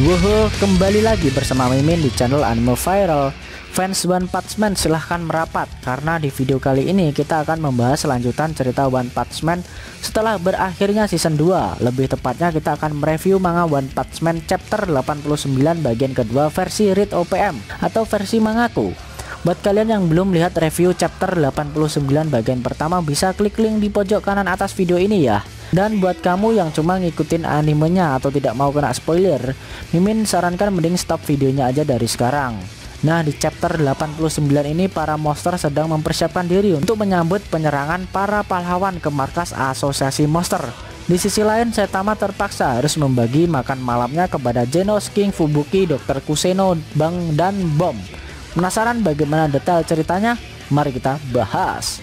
Woho, kembali lagi bersama Mimin di channel Anime Viral. Fans One Punch Man silahkan merapat, karena di video kali ini kita akan membahas lanjutan cerita One Punch Man setelah berakhirnya season 2. Lebih tepatnya kita akan mereview manga One Punch Man chapter 89 bagian kedua versi Read OPM atau versi mangaku. Buat kalian yang belum lihat review chapter 89 bagian pertama, bisa klik link di pojok kanan atas video ini ya. Dan buat kamu yang cuma ngikutin animenya atau tidak mau kena spoiler, Mimin sarankan mending stop videonya aja dari sekarang. Nah, di chapter 89 ini para monster sedang mempersiapkan diri untuk menyambut penyerangan para pahlawan ke markas asosiasi monster. Di sisi lain, Saitama terpaksa harus membagi makan malamnya kepada Genos, King, Fubuki, Dr. Kuseno, Bang, dan Bom. Penasaran bagaimana detail ceritanya? Mari kita bahas.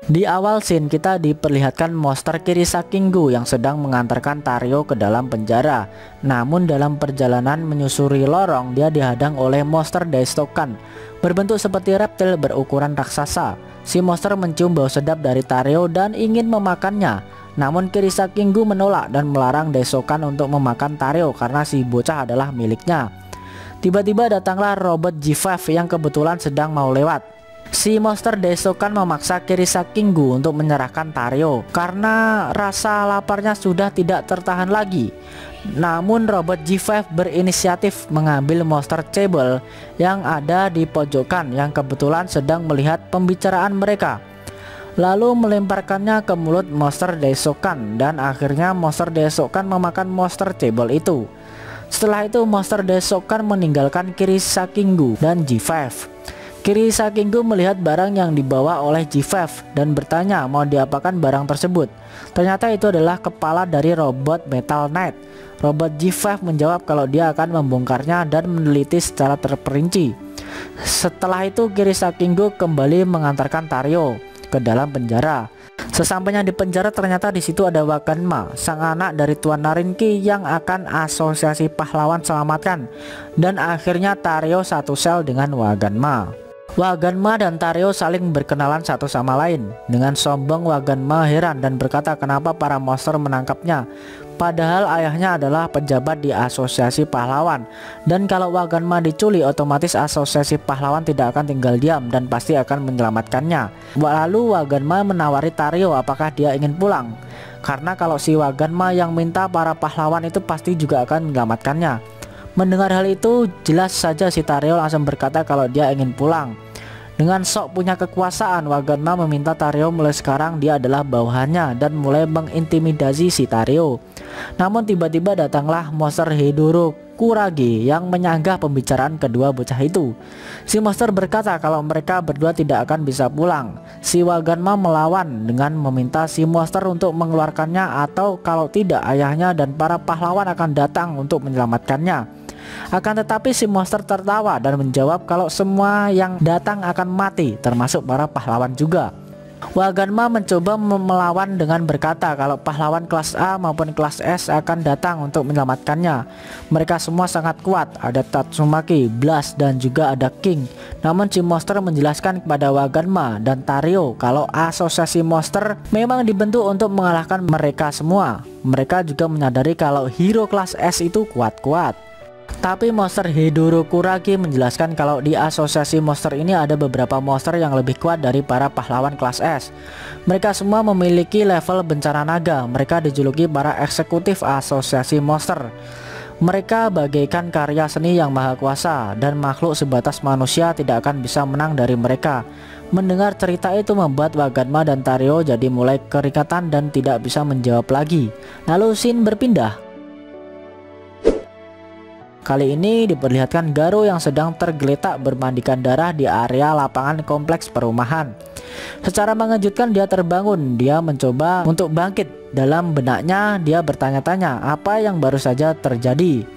Di awal scene kita diperlihatkan monster Kirisakinggu yang sedang mengantarkan Tario ke dalam penjara. Namun dalam perjalanan menyusuri lorong, dia dihadang oleh monster Daistokan berbentuk seperti reptil berukuran raksasa. Si monster mencium bau sedap dari Tario dan ingin memakannya. Namun Kirisakinggu menolak dan melarang Daistokan untuk memakan Tario karena si bocah adalah miliknya. Tiba-tiba datanglah robot G5 yang kebetulan sedang mau lewat. Si monster Daistokan memaksa Kirisakinggu untuk menyerahkan Tario karena rasa laparnya sudah tidak tertahan lagi. Namun robot G5 berinisiatif mengambil monster Cable yang ada di pojokan yang kebetulan sedang melihat pembicaraan mereka, lalu melemparkannya ke mulut monster Daistokan, dan akhirnya monster Daistokan memakan monster Cable itu. Setelah itu monster Daistokan meninggalkan Kirisakinggu dan G5. Kirisakinggu melihat barang yang dibawa oleh G5 dan bertanya mau diapakan barang tersebut. Ternyata itu adalah kepala dari robot Metal Knight. Robot G5 menjawab kalau dia akan membongkarnya dan meneliti secara terperinci. Setelah itu Kirisakinggu kembali mengantarkan Tario ke dalam penjara. Sesampainya di penjara, ternyata di situ ada Waganma, sang anak dari Tuan Narinki yang akan asosiasi pahlawan selamatkan. Dan akhirnya Tario satu sel dengan Waganma. Waganma dan Tario saling berkenalan satu sama lain. Dengan sombong Waganma heran dan berkata kenapa para monster menangkapnya, padahal ayahnya adalah pejabat di asosiasi pahlawan. Dan kalau Waganma diculik, otomatis asosiasi pahlawan tidak akan tinggal diam dan pasti akan menyelamatkannya. Lalu Waganma menawari Tario apakah dia ingin pulang, karena kalau si Waganma yang minta, para pahlawan itu pasti juga akan menyelamatkannya. Mendengar hal itu, jelas saja si Tario langsung berkata kalau dia ingin pulang. Dengan sok punya kekuasaan, Waganma meminta Tario mulai sekarang dia adalah bawahannya dan mulai mengintimidasi si Tario. Namun tiba-tiba datanglah monster Hidoro Kurage yang menyanggah pembicaraan kedua bocah itu. Si monster berkata kalau mereka berdua tidak akan bisa pulang. Si Waganma melawan dengan meminta si monster untuk mengeluarkannya, atau kalau tidak ayahnya dan para pahlawan akan datang untuk menyelamatkannya. Akan tetapi si monster tertawa dan menjawab kalau semua yang datang akan mati, termasuk para pahlawan juga. Waganma mencoba melawan dengan berkata kalau pahlawan kelas A maupun kelas S akan datang untuk menyelamatkannya. Mereka semua sangat kuat, ada Tatsumaki, Blast, dan juga ada King. Namun si monster menjelaskan kepada Waganma dan Tario kalau asosiasi monster memang dibentuk untuk mengalahkan mereka semua. Mereka juga menyadari kalau hero kelas S itu kuat-kuat. Tapi monster Hidoro Kurage menjelaskan kalau di asosiasi monster ini ada beberapa monster yang lebih kuat dari para pahlawan kelas S. Mereka semua memiliki level bencana naga. Mereka dijuluki para eksekutif asosiasi monster. Mereka bagaikan karya seni yang maha kuasa, dan makhluk sebatas manusia tidak akan bisa menang dari mereka. Mendengar cerita itu membuat Waganma dan Tario jadi mulai keringatan dan tidak bisa menjawab lagi. Lalu scene berpindah. Kali ini diperlihatkan Garo yang sedang tergeletak bermandikan darah di area lapangan kompleks perumahan. Secara mengejutkan dia terbangun. Dia mencoba untuk bangkit. Dalam benaknya dia bertanya-tanya apa yang baru saja terjadi.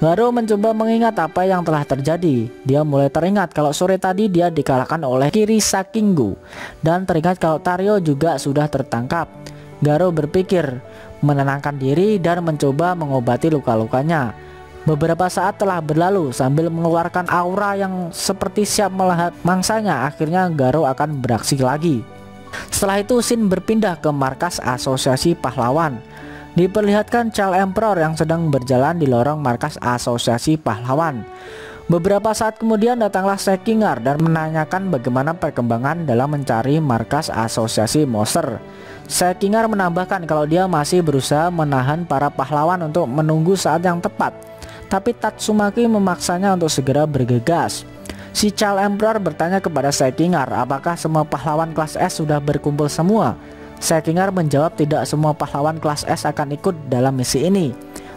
Garo mencoba mengingat apa yang telah terjadi. Dia mulai teringat kalau sore tadi dia dikalahkan oleh Kirisakinggu, dan teringat kalau Tario juga sudah tertangkap. Garo berpikir menenangkan diri dan mencoba mengobati luka-lukanya. Beberapa saat telah berlalu, sambil mengeluarkan aura yang seperti siap melahap mangsanya, akhirnya Garo akan beraksi lagi. Setelah itu scene berpindah ke markas asosiasi pahlawan. Diperlihatkan Child Emperor yang sedang berjalan di lorong markas Asosiasi Pahlawan. Beberapa saat kemudian datanglah Sekingar dan menanyakan bagaimana perkembangan dalam mencari markas Asosiasi Monster. Sekingar menambahkan kalau dia masih berusaha menahan para pahlawan untuk menunggu saat yang tepat, tapi Tatsumaki memaksanya untuk segera bergegas. Si Child Emperor bertanya kepada Sekingar apakah semua pahlawan kelas S sudah berkumpul semua. Sekingar menjawab tidak semua pahlawan kelas S akan ikut dalam misi ini.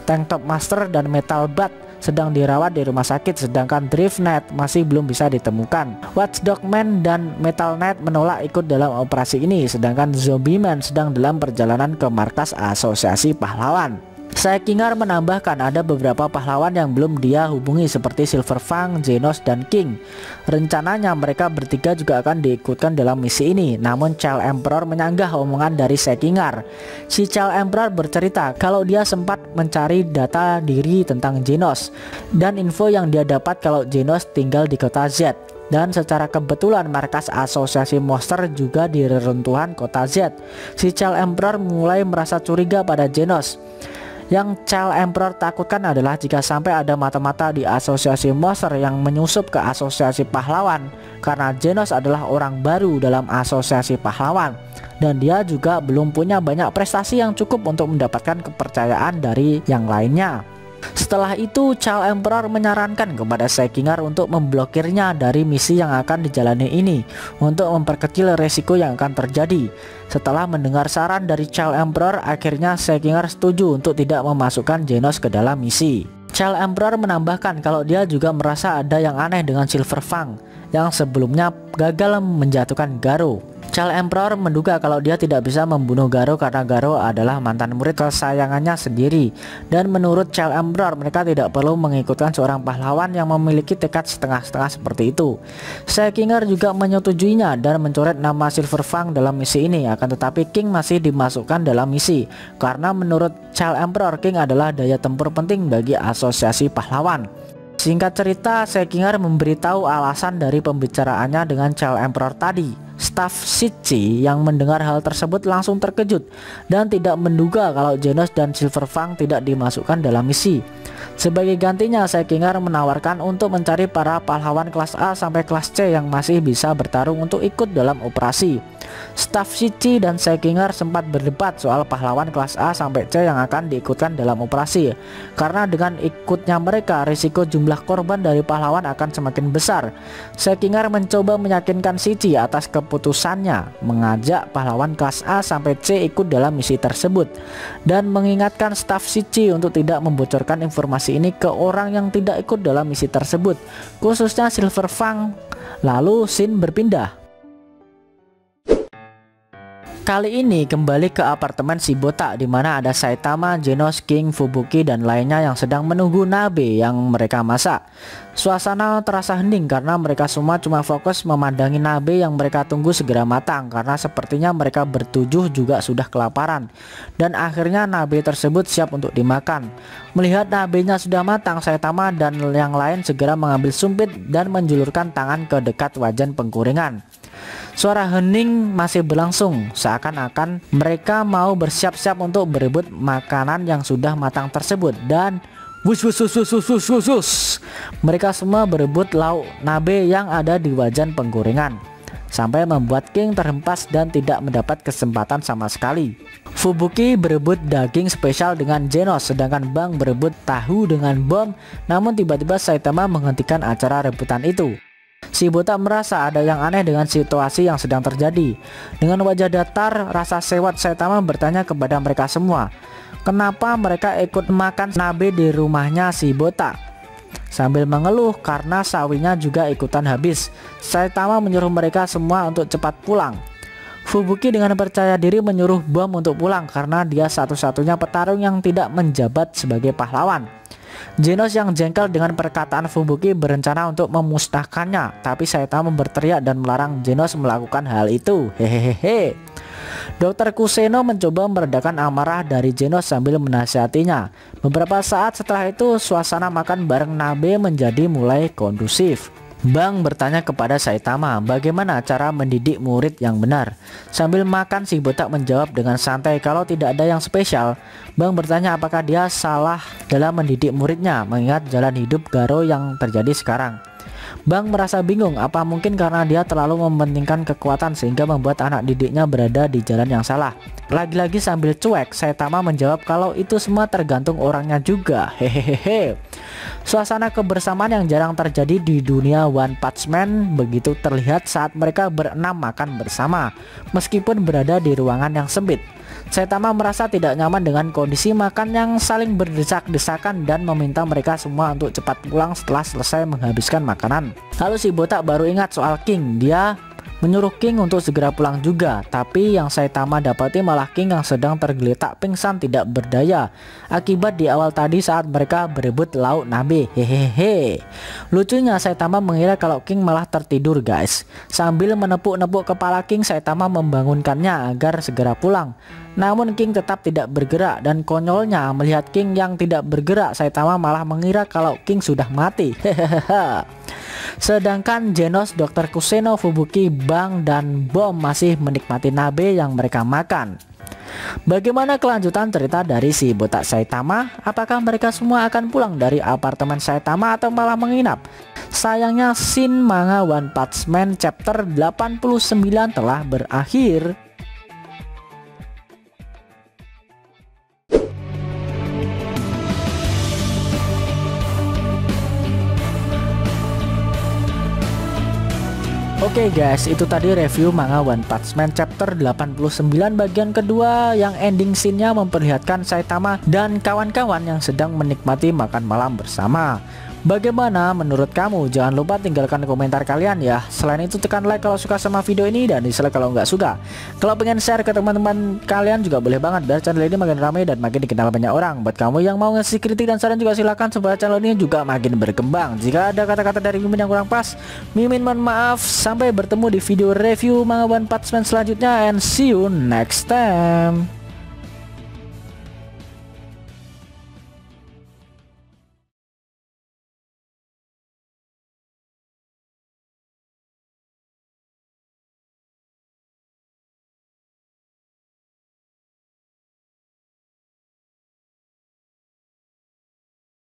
Tank Top Master dan Metal Bat sedang dirawat di rumah sakit, sedangkan Drift Knight masih belum bisa ditemukan. Watchdog Man dan Metal Knight menolak ikut dalam operasi ini, sedangkan Zombie Man sedang dalam perjalanan ke markas Asosiasi Pahlawan. Sekingar menambahkan ada beberapa pahlawan yang belum dia hubungi seperti Silver Fang, Genos, dan King. Rencananya mereka bertiga juga akan diikutkan dalam misi ini, namun Child Emperor menyanggah omongan dari Sekingar. Si Child Emperor bercerita kalau dia sempat mencari data diri tentang Genos, dan info yang dia dapat kalau Genos tinggal di kota Z. Dan secara kebetulan markas Asosiasi Monster juga di reruntuhan kota Z. Si Child Emperor mulai merasa curiga pada Genos. Yang Child Emperor takutkan adalah jika sampai ada mata-mata di Asosiasi Monster yang menyusup ke Asosiasi Pahlawan, karena Genos adalah orang baru dalam Asosiasi Pahlawan dan dia juga belum punya banyak prestasi yang cukup untuk mendapatkan kepercayaan dari yang lainnya. Setelah itu Child Emperor menyarankan kepada Sekingar untuk memblokirnya dari misi yang akan dijalani ini untuk memperkecil resiko yang akan terjadi. Setelah mendengar saran dari Child Emperor, akhirnya Sekingar setuju untuk tidak memasukkan Genos ke dalam misi. Child Emperor menambahkan kalau dia juga merasa ada yang aneh dengan Silver Fang yang sebelumnya gagal menjatuhkan Garo. Child Emperor menduga kalau dia tidak bisa membunuh Garo karena Garo adalah mantan murid kesayangannya sendiri. Dan menurut Child Emperor mereka tidak perlu mengikutkan seorang pahlawan yang memiliki tekad setengah-setengah seperti itu. Sekingar juga menyetujuinya dan mencoret nama Silver Fang dalam misi ini, akan tetapi King masih dimasukkan dalam misi karena menurut Child Emperor King adalah daya tempur penting bagi Asosiasi Pahlawan. Singkat cerita, Sekingar memberitahu alasan dari pembicaraannya dengan Child Emperor tadi. Staf Shichi yang mendengar hal tersebut langsung terkejut dan tidak menduga kalau Genos dan Silver Fang tidak dimasukkan dalam misi. Sebagai gantinya, Sekingar menawarkan untuk mencari para pahlawan kelas A sampai kelas C yang masih bisa bertarung untuk ikut dalam operasi. Staf Shichi dan Sekingar sempat berdebat soal pahlawan kelas A sampai C yang akan diikutkan dalam operasi, karena dengan ikutnya mereka risiko jumlah korban dari pahlawan akan semakin besar. Sekingar mencoba meyakinkan Shichi atas keputusannya mengajak pahlawan kelas A sampai C ikut dalam misi tersebut, dan mengingatkan staf Shichi untuk tidak membocorkan informasi ini ke orang yang tidak ikut dalam misi tersebut, khususnya Silver Fang. Lalu scene berpindah. Kali ini kembali ke apartemen Shibota di mana ada Saitama, Genos, King, Fubuki dan lainnya yang sedang menunggu nabe yang mereka masak. Suasana terasa hening karena mereka semua cuma fokus memandangi nabe yang mereka tunggu segera matang, karena sepertinya mereka bertujuh juga sudah kelaparan. Dan akhirnya nabe tersebut siap untuk dimakan. Melihat nabenya sudah matang, Saitama dan yang lain segera mengambil sumpit dan menjulurkan tangan ke dekat wajan penggorengan. Suara hening masih berlangsung, seakan-akan mereka mau bersiap-siap untuk berebut makanan yang sudah matang tersebut. Dan wush wush wush wush wush wush wush, mereka semua berebut lauk nabe yang ada di wajan penggorengan, sampai membuat King terhempas dan tidak mendapat kesempatan sama sekali. Fubuki berebut daging spesial dengan Genos, sedangkan Bang berebut tahu dengan bom. Namun tiba-tiba Saitama menghentikan acara rebutan itu. Shibota merasa ada yang aneh dengan situasi yang sedang terjadi. Dengan wajah datar, rasa sewot, Saitama bertanya kepada mereka semua, kenapa mereka ikut makan nabe di rumahnya Shibota. Sambil mengeluh karena sawinya juga ikutan habis, Saitama menyuruh mereka semua untuk cepat pulang. Fubuki dengan percaya diri menyuruh Bom untuk pulang karena dia satu-satunya petarung yang tidak menjabat sebagai pahlawan. Genos yang jengkel dengan perkataan Fubuki berencana untuk memusnahkannya, tapi Saitama berteriak dan melarang Genos melakukan hal itu. Hehehe. Dr. Kuseno mencoba meredakan amarah dari Genos sambil menasihatinya. Beberapa saat setelah itu, suasana makan bareng nabe menjadi mulai kondusif. Bang bertanya kepada Saitama bagaimana cara mendidik murid yang benar. Sambil makan si botak menjawab dengan santai kalau tidak ada yang spesial. Bang bertanya apakah dia salah dalam mendidik muridnya mengingat jalan hidup Garo yang terjadi sekarang. Bang merasa bingung, apa mungkin karena dia terlalu mementingkan kekuatan sehingga membuat anak didiknya berada di jalan yang salah. Lagi-lagi sambil cuek, Saitama menjawab kalau itu semua tergantung orangnya juga. Hehehe. Suasana kebersamaan yang jarang terjadi di dunia One Punch Man begitu terlihat saat mereka berenam makan bersama, meskipun berada di ruangan yang sempit. Saitama merasa tidak nyaman dengan kondisi makan yang saling berdesak-desakan dan meminta mereka semua untuk cepat pulang setelah selesai menghabiskan makanan. Lalu si botak baru ingat soal King. Dia menyuruh King untuk segera pulang juga, tapi yang Saitama dapati malah King yang sedang tergeletak pingsan tidak berdaya akibat di awal tadi saat mereka berebut lauk nabe. Hehehe. Lucunya Saitama mengira kalau King malah tertidur guys. Sambil menepuk-nepuk kepala King, Saitama membangunkannya agar segera pulang. Namun King tetap tidak bergerak dan konyolnya melihat King yang tidak bergerak, Saitama malah mengira kalau King sudah mati. Hehehe. Sedangkan Genos, Dr. Kuseno, Fubuki, Bang, dan Bom masih menikmati nabe yang mereka makan. Bagaimana kelanjutan cerita dari si botak Saitama? Apakah mereka semua akan pulang dari apartemen Saitama atau malah menginap? Sayangnya scene manga One Punch Man chapter 89 telah berakhir. Oke guys, itu tadi review manga One Punch Man chapter 89 bagian kedua yang ending scene-nya memperlihatkan Saitama dan kawan-kawan yang sedang menikmati makan malam bersama. Bagaimana menurut kamu? Jangan lupa tinggalkan komentar kalian ya. Selain itu tekan like kalau suka sama video ini dan dislike kalau nggak suka. Kalau pengen share ke teman-teman kalian juga boleh banget biar channel ini makin ramai dan makin dikenal banyak orang. Buat kamu yang mau ngasih kritik dan saran juga silakan supaya channel ini juga makin berkembang. Jika ada kata-kata dari Mimin yang kurang pas, Mimin mohon maaf. Sampai bertemu di video review manga One Punch Man selanjutnya and see you next time.